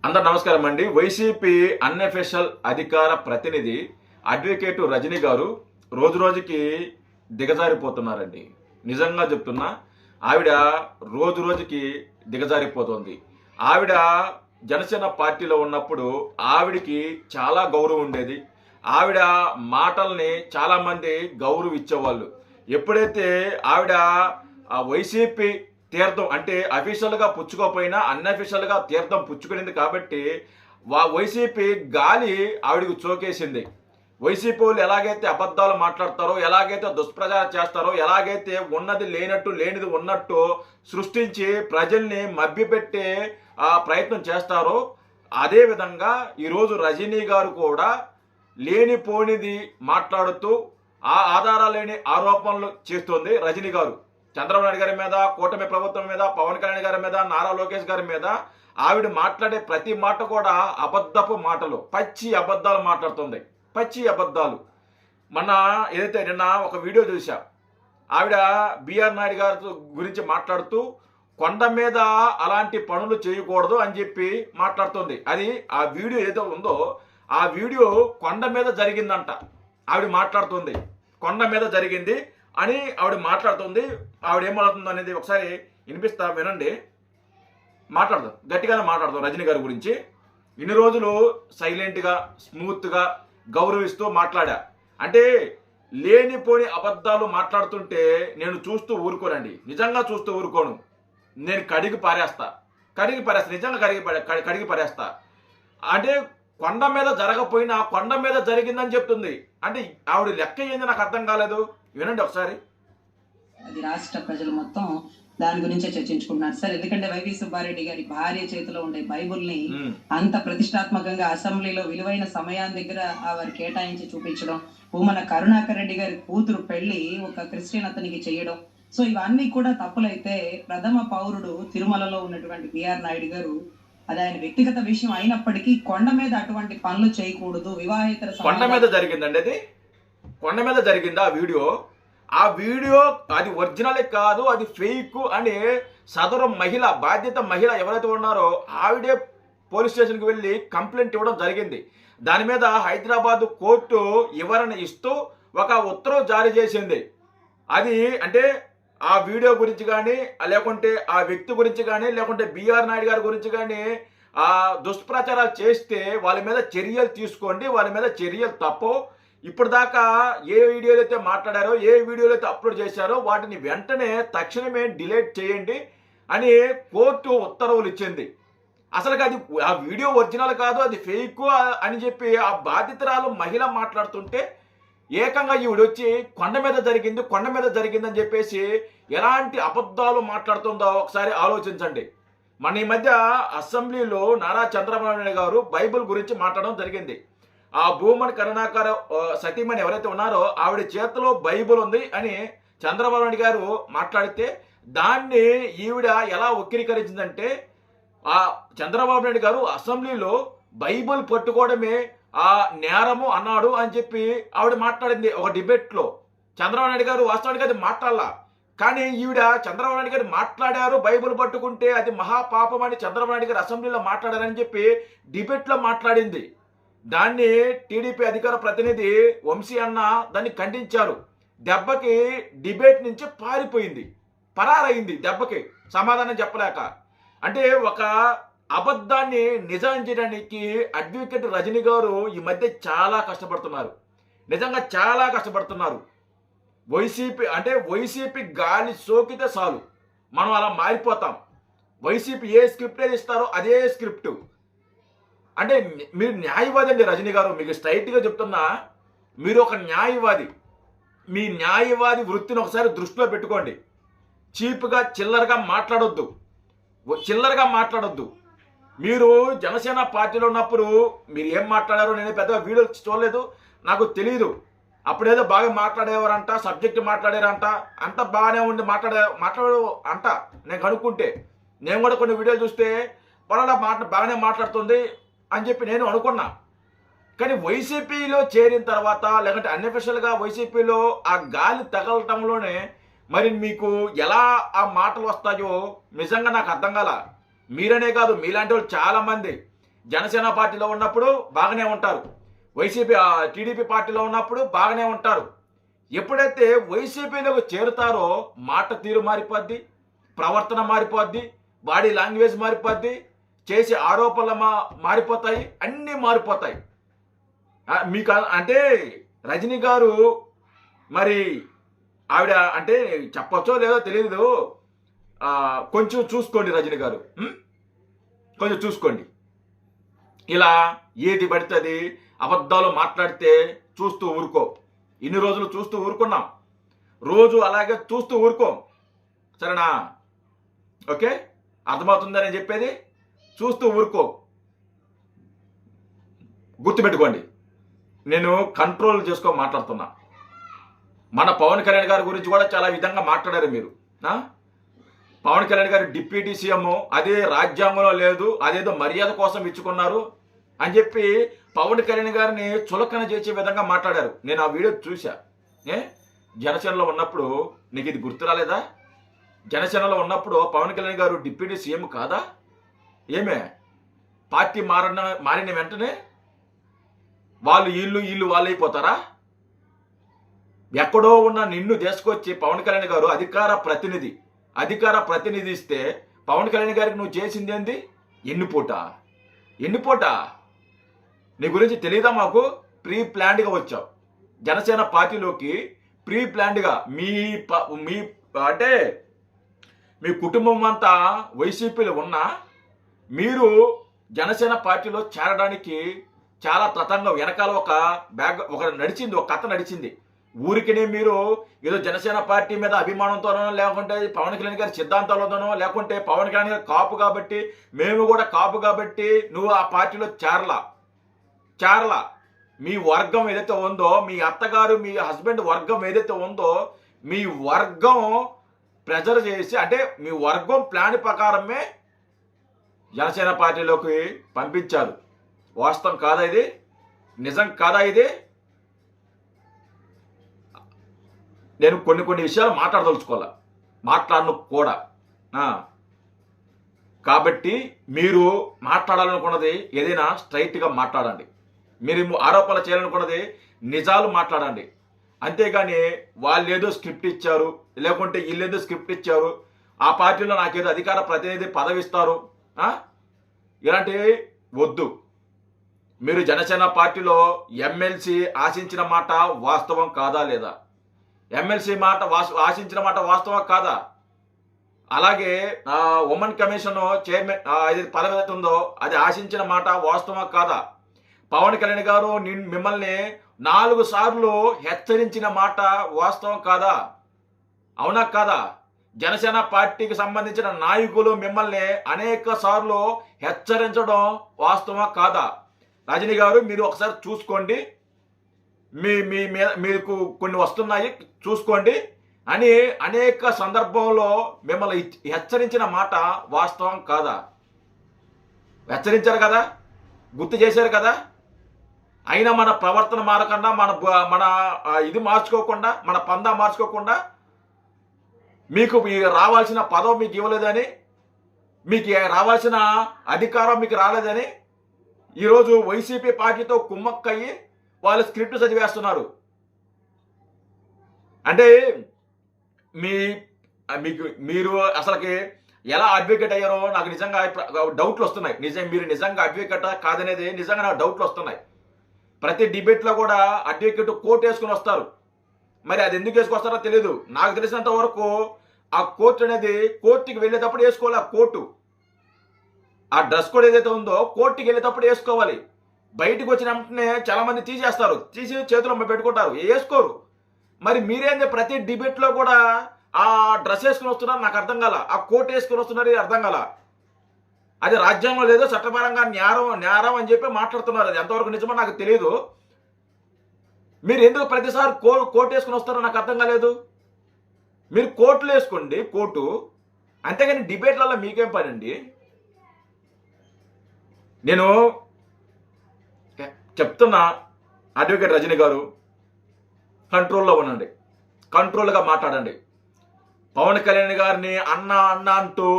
అందరు నమస్కారం అండి. వైసీపీ అన్అఫీషియల్ అధికార ప్రతినిధి అడ్వకేట్ రజనీ గారు రోజు రోజుకి దిగజారిపోతున్నారండి. నిజంగా చెప్తున్నా, ఆవిడ రోజు రోజుకి దిగజారిపోతుంది. ఆవిడ జనసేన పార్టీలో ఉన్నప్పుడు ఆవిడికి చాలా గౌరవం ఉండేది. ఆవిడ మాటల్ని చాలామంది గౌరవం ఇచ్చేవాళ్ళు. ఎప్పుడైతే ఆవిడ వైసీపీ తీర్థం అంటే అఫీషియల్గా పుచ్చుకోకపోయినా అన్అఫీషియల్గా తీర్థం పుచ్చుకునింది కాబట్టి వైసీపీ గాలి ఆవిడకు చోకేసింది. వైసీపీ వాళ్ళు ఎలాగైతే అబద్ధాలు మాట్లాడతారో, ఎలాగైతే దుష్ప్రచారం చేస్తారో, ఎలాగైతే ఉన్నది లేనట్టు లేనిది ఉన్నట్టు సృష్టించి ప్రజల్ని మభ్యపెట్టే ప్రయత్నం చేస్తారో, అదేవిధంగా ఈరోజు రజనీ గారు కూడా లేనిపోనిది మాట్లాడుతూ ఆధారాలు లేని ఆరోపణలు చేస్తుంది రజనీ గారు. చంద్రబాబు నాయుడు గారి మీద, కూటమి ప్రభుత్వం మీద, పవన్ కళ్యాణ్ గారి మీద, నారా లోకేష్ గారి మీద ఆవిడ మాట్లాడే ప్రతి మాట కూడా అబద్ధపు మాటలు, పచ్చి అబద్ధాలు మాట్లాడుతుంది. పచ్చి అబద్ధాలు. మొన్న ఏదైతే నిన్న ఒక వీడియో చూసా, ఆవిడ బిఆర్ నాయుడు గారి గురించి మాట్లాడుతూ కొండ మీద అలాంటి పనులు చేయకూడదు అని చెప్పి మాట్లాడుతుంది. అది ఆ వీడియో ఏదో ఉందో ఆ వీడియో కొండ మీద జరిగిందంట. ఆవిడ మాట్లాడుతుంది కొండ మీద జరిగింది అని ఆవిడ మాట్లాడుతుంది. ఆవిడ ఏం మాట్లాడుతుంది అనేది ఒకసారి వినిపిస్తా, వినండి. మాట్లాడదాం, గట్టిగానే మాట్లాడదాం రజనీ గారి గురించి. ఇన్ని రోజులు సైలెంట్గా స్మూత్గా గౌరవిస్తూ మాట్లాడా. అంటే లేనిపోని అబద్ధాలు మాట్లాడుతుంటే నేను చూస్తూ ఊరుకోనండి. నిజంగా చూస్తూ ఊరుకోను. నేను కడిగి పారేస్తా, నిజంగా కడిగి పారేస్తా. అంటే కొండ మీద జరగపోయినా కొండ మీద జరిగిందని చెప్తుంది. అంటే ఆవిడ లెక్క ఏంది నాకు అర్థం కాలేదు. వినండి ఒకసారి. అది రాష్ట్ర ప్రజలు మొత్తం దాని గురించే చర్చించుకుంటున్నారు సార్. ఎందుకంటే వైవి సుబ్బారెడ్డి గారి భార్య చేతిలో ఉండే బైబుల్ ని అంత ప్రతిష్టాత్మకంగా అసెంబ్లీలో విలువైన సమయాన్ని దగ్గర వారు కేటాయించి చూపించడం, భూమన కరుణాకర్ రెడ్డి గారి కూతురు పెళ్లి ఒక క్రిస్టియన్ అతనికి చేయడం, సో ఇవన్నీ కూడా తప్పులైతే ప్రథమ పౌరుడు తిరుమలలో ఉన్నటువంటి బిఆర్ నాయుడు గారు, అది ఆయన వ్యక్తిగత విషయం అయినప్పటికీ కొండ మీద అటువంటి పనులు చేయకూడదు. వివాహేతర కొండ మీద జరిగిందండి, అది కొండ మీద జరిగింది ఆ వీడియో అది ఒరిజినలే కాదు, అది ఫేక్ అని సదరు మహిళ, బాధ్యత మహిళ ఎవరైతే ఉన్నారో ఆవిడే పోలీస్ స్టేషన్కి వెళ్ళి కంప్లైంట్ ఇవ్వడం జరిగింది. దాని మీద హైదరాబాద్ కోర్టు వివరణ ఇస్తూ ఒక ఉత్తర్వు జారీ చేసింది. అది అంటే ఆ వీడియో గురించి కానీ, లేకుంటే ఆ వ్యక్తి గురించి కానీ, లేకుంటే బిఆర్ నాయుడు గారి గురించి కానీ దుష్ప్రచారాలు చేస్తే వాళ్ళ మీద చర్యలు తీసుకోండి, వాళ్ళ మీద చర్యలు తప్పవు. ఇప్పుడు దాకా ఏ వీడియోలు అయితే మాట్లాడారో, ఏ వీడియోలు అయితే అప్లోడ్ చేశారో వాటిని వెంటనే తక్షణమే డిలీట్ చేయండి అని కోర్టు ఉత్తర్వులు ఇచ్చింది. అసలు అది ఆ వీడియో ఒరిజినల్ కాదు, అది ఫేక్ అని చెప్పి ఆ బాధితురాలు మహిళ మాట్లాడుతుంటే ఏకంగా ఈవిడ వచ్చి కొండ మీద జరిగింది అని చెప్పేసి ఎలాంటి అబద్ధాలు మాట్లాడుతుందో ఒకసారి ఆలోచించండి. మన ఈ మధ్య అసెంబ్లీలో నారా చంద్రబాబు నాయుడు గారు బైబిల్ గురించి మాట్లాడడం జరిగింది. ఆ భూమన కరుణాకర్ సతీమణి ఎవరైతే ఉన్నారో ఆవిడ చేతిలో బైబిల్ ఉంది అని చంద్రబాబు నాయుడు గారు మాట్లాడితే దాన్ని ఈవిడ ఎలా వక్రీకరించిందంటే, ఆ చంద్రబాబు నాయుడు గారు అసెంబ్లీలో బైబిల్ పట్టుకోవడమే నేరము అన్నాడు అని చెప్పి ఆవిడ మాట్లాడింది ఒక డిబేట్లో. చంద్రబాబు నాయుడు గారు వాస్తవానికి అది మాట్లాడాల, కానీ ఈవిడ చంద్రబాబు నాయుడు గారు మాట్లాడారు బైబిల్ పట్టుకుంటే అది మహాపాపం అని చంద్రబాబు నాయుడు గారు అసెంబ్లీలో మాట్లాడారని చెప్పి డిబేట్లో మాట్లాడింది. దాన్ని టీడీపీ అధికార ప్రతినిధి వంశీ అన్న దాన్ని ఖండించారు. దెబ్బకి డిబేట్ నుంచి పారిపోయింది, పరారైంది దెబ్బకి సమాధానం చెప్పలేక. అంటే ఒక అబద్ధాన్ని నిజం చేయడానికి అడ్వకేట్ రజనీ గారు ఈ మధ్య చాలా కష్టపడుతున్నారు, నిజంగా చాలా కష్టపడుతున్నారు. వైసీపీ గాలి సోకితే చాలు మనం అలా మారిపోతాం. వైసీపీ ఏ స్క్రిప్ట్ ఏది ఇస్తారో అదే స్క్రిప్ట్. అంటే మీరు న్యాయవాది అండి రజనీ గారు, మీకు స్ట్రైట్గా చెప్తున్నా, మీరు ఒక న్యాయవాది. మీ న్యాయవాది వృత్తిని ఒకసారి దృష్టిలో పెట్టుకోండి. చీప్గా చిల్లరగా మాట్లాడొద్దు. మీరు జనసేన పార్టీలో ఉన్నప్పుడు మీరు ఏం మాట్లాడారో నేను పెద్దగా వీడియో చూడలేదు, నాకు తెలియదు. అప్పుడేదో బాగా మాట్లాడేవారంట, సబ్జెక్ట్ మాట్లాడారంట, అంత బాగానే ఉండి మాట్లాడే అంట. నేను కనుక్కుంటే నేను కూడా కొన్ని వీడియోలు చూస్తే బాగానే మాట్లాడుతుంది అని చెప్పి నేను అనుకున్నా. కానీ వైసీపీలో చేరిన తర్వాత, లేకుంటే అన్అఫీషియల్గా వైసీపీలో ఆ గాలి తగలటంలోనే మరి మీకు ఎలా ఆ మాటలు వస్తాయో నిజంగా నాకు అర్థం కాల. మీరనే కాదు, మీలాంటి వాళ్ళు చాలామంది జనసేన పార్టీలో ఉన్నప్పుడు బాగానే ఉంటారు, టీడీపీ పార్టీలో ఉన్నప్పుడు బాగానే ఉంటారు. ఎప్పుడైతే వైసీపీలోకి చేరుతారో మాట తీరు మారిపోద్ది, ప్రవర్తన మారిపోద్ది, బాడీ లాంగ్వేజ్ మారిపోద్ది, చేసే ఆరోపణలు మారిపోతాయి, అన్నీ మారిపోతాయి. మీకు అంటే రజనీ గారు మరి ఆవిడ అంటే చెప్పచ్చో లేదో తెలియదు, కొంచెం చూసుకోండి రజనీ గారు, కొంచెం చూసుకోండి. ఇలా ఏది పడుతుంది అబద్ధాలు మాట్లాడితే చూస్తూ ఊరుకో. ఇన్ని రోజులు చూస్తూ ఊరుకున్నాం, రోజు అలాగే చూస్తూ ఊరుకోం, సరేనా? ఓకే, అర్థమవుతుందని చెప్పేది. చూస్తూ ఊరుకో. గుర్తుపెట్టుకోండి, నేను కంట్రోల్ చేసుకో మాట్లాడుతున్నా. మన పవన్ కళ్యాణ్ గారి గురించి కూడా చాలా విధంగా మాట్లాడారు మీరు. పవన్ కళ్యాణ్ గారు డిప్యూటీ సీఎం, అదే రాజ్యాంగంలో లేదు, అదేదో మర్యాద కోసం ఇచ్చుకున్నారు అని చెప్పి పవన్ కళ్యాణ్ గారిని చులకన చేసే విధంగా మాట్లాడారు. నేను ఆ వీడియో చూసా. జనసేనలో ఉన్నప్పుడు నీకు ఇది గుర్తు రాలేదా? జనసేనలో ఉన్నప్పుడు పవన్ కళ్యాణ్ గారు డిప్యూటీ సీఎం కాదా? ఏమే పార్టీ మారిన వెంటనే వాళ్ళు వీళ్ళు వాళ్ళు అయిపోతారా? ఎక్కడో ఉన్న నిన్ను తీసుకొచ్చి పవన్ కళ్యాణ్ గారు అధికార ప్రతినిధి ఇస్తే పవన్ కళ్యాణ్ గారికి నువ్వు చేసింది ఏంది? ఎన్నిపోట నీ గురించి తెలీదా మాకు? ప్రీ ప్లాన్డ్గా వచ్చావు జనసేన పార్టీలోకి. ప్రీ ప్లాన్డ్గా మీ అంటే మీ కుటుంబం అంతా వైసీపీలో ఉన్నా మీరు జనసేన పార్టీలో చేరడానికి చాలా తతంగం వెనకాల ఒక కథ నడిచింది. ఊరికినే మీరు ఏదో జనసేన పార్టీ మీద అభిమానంతోనో, లేకుంటే పవన్ కళ్యాణ్ గారి సిద్ధాంతాలతోనో, లేకుంటే పవన్ కళ్యాణ్ గారి కాపు కాబట్టి మేము కూడా కాపు కాబట్టి నువ్వు ఆ పార్టీలో చేరలా. మీ వర్గం ఏదైతే ఉందో, మీ అత్తగారు మీ హస్బెండ్ వర్గం ఏదైతే ఉందో, మీ వర్గం ప్రెజర్ చేసి, అంటే మీ వర్గం ప్లాన్ ప్రకారమే జనసేన పార్టీలోకి పంపించారు. వాస్తవం కాదా ఇది? నిజం కాదా ఇది? నేను కొన్ని విషయాలు మాట్లాడను కూడా. కాబట్టి మీరు మాట్లాడాలనుకున్నది ఏదైనా స్ట్రైట్గా మాట్లాడండి. మీరు ఆరోపణలు చేయాలనుకున్నది నిజాలు మాట్లాడండి. అంతేగాని వాళ్ళు ఏదో స్క్రిప్ట్ ఇచ్చారు, లేకుంటే వీళ్ళేదో స్క్రిప్ట్ ఇచ్చారు, ఆ పార్టీలో నాకేదో అధికార ప్రతినిధి పదవి ఇస్తారు, ఇలాంటివి వద్దు. మీరు జనసేన పార్టీలో ఎమ్మెల్సీ ఆశించిన మాట వాస్తవం కాదా లేదా? ఎమ్మెల్సీ ఆశించిన మాట వాస్తవం కాదా? అలాగే ఉమెన్ కమిషన్ చైర్మన్ ఇది పదవి ఏదైతే ఉందో అది ఆశించిన మాట వాస్తవం కాదా? పవన్ కళ్యాణ్ గారు మిమ్మల్ని 4 సార్లు హెచ్చరించిన మాట వాస్తవం కాదా? అవునా కాదా? జనసేన పార్టీకి సంబంధించిన నాయకులు మిమ్మల్ని అనేక సార్లు హెచ్చరించడం వాస్తవం కాదా? రజనీ గారు మీరు ఒకసారి చూసుకోండి, మీకు కొన్ని వస్తున్నాయి చూసుకోండి అని అనేక సందర్భంలో మిమ్మల్ని హెచ్చరించిన మాట వాస్తవం కాదా? హెచ్చరించారు కదా, గుర్తు చేశారు కదా. అయినా మన ప్రవర్తన మారకుండా, మన ఇది మార్చుకోకుండా, మన పందా మార్చుకోకుండా, మీకు రావాల్సిన పదవి మీకు ఇవ్వలేదని, మీకు రావాల్సిన అధికారం మీకు రాలేదని ఈరోజు వైసీపీ పార్టీతో కుమ్మక్కయ్యి వాళ్ళు స్క్రిప్ట్ చదివేస్తున్నారు. అంటే మీరు అసలుకి ఎలా అడ్వకేట్ అయ్యారో నాకు నిజంగా డౌట్లు వస్తున్నాయి. మీరు నిజంగా అడ్వకేట్ కాదనేది నిజంగా నాకు డౌట్లు వస్తున్నాయి. ప్రతి డిబేట్లో కూడా అడ్వకేట్ కోర్టు వేసుకుని వస్తారు. మరి అది ఎందుకు వేసుకొస్తారో తెలియదు. నాకు తెలిసినంత వరకు ఆ కోర్టు అనేది కోర్టుకి వెళ్ళేటప్పుడు వేసుకోవాలి. ఆ కోర్టు ఆ డ్రెస్ కోడ్ ఏదైతే ఉందో కోర్టుకి వెళ్ళేటప్పుడు వేసుకోవాలి. బయటకు వచ్చిన వెంటనే చాలా మంది తీసేస్తారు, తీసి చేతిలో పెట్టుకుంటారు, వేసుకోరు. మరి మీరేంది ప్రతి డిబేట్లో కూడా ఆ డ్రెస్ వేసుకుని వస్తున్నారు? నాకు అర్థం కాల. ఆ కోట్ వేసుకుని వస్తున్నారు, అర్థం కాల. అది రాజ్యాంగం లేదో చట్టపరంగా నేరం అని చెప్పి మాట్లాడుతున్నారు. అది ఎంతవరకు నిజమో నాకు తెలియదు. మీరు ఎందుకు ప్రతిసారి కోట్ వేసుకుని వస్తారో నాకు అర్థం కాలేదు. మీరు కోట్లు వేసుకోండి, కోటు, అంతేగాని డిబేట్లలో మీకేం పని అండి? నేను చెప్తున్నా, అడ్వకేట్ రజనీ గారు కంట్రోల్లో ఉండండి, కంట్రోల్గా మాట్లాడండి. పవన్ కళ్యాణ్ గారిని అన్న అంటూ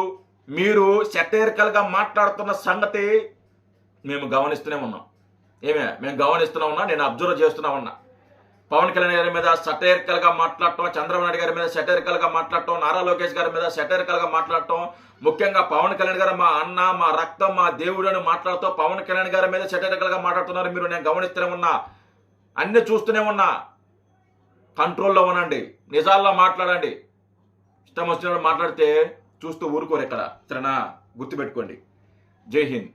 మీరు సెటైరికల్గా మాట్లాడుతున్న సంగతి మేము గమనిస్తూనే ఉన్నాం. మేము గమనిస్తూనే ఉన్నా, నేను అబ్జర్వ్ చేస్తూనే ఉన్నా. పవన్ కళ్యాణ్ గారి మీద సటైరికల్గా మాట్లాడటం, చంద్రబాబు నాయుడు గారి మీద సటైరికల్గా మాట్లాడటం, నారా లోకేష్ గారి మీద సటైరికల్గా మాట్లాడటం, ముఖ్యంగా పవన్ కళ్యాణ్ గారు మా అన్న, మా రక్తం, మా దేవుడు అని మాట్లాడుతూ పవన్ కళ్యాణ్ గారి మీద సటైరికల్గా మాట్లాడుతున్నారు మీరు. నేను గమనిస్తూనే ఉన్నా, అన్ని చూస్తూనే ఉన్నా. కంట్రోల్లో ఉండండి, నిజాల్లో మాట్లాడండి. ఇష్టం వచ్చినప్పుడు మాట్లాడితే చూస్తూ ఊరుకోరు ఇక్కడ. సరేనా? గుర్తుపెట్టుకోండి. జై హింద్.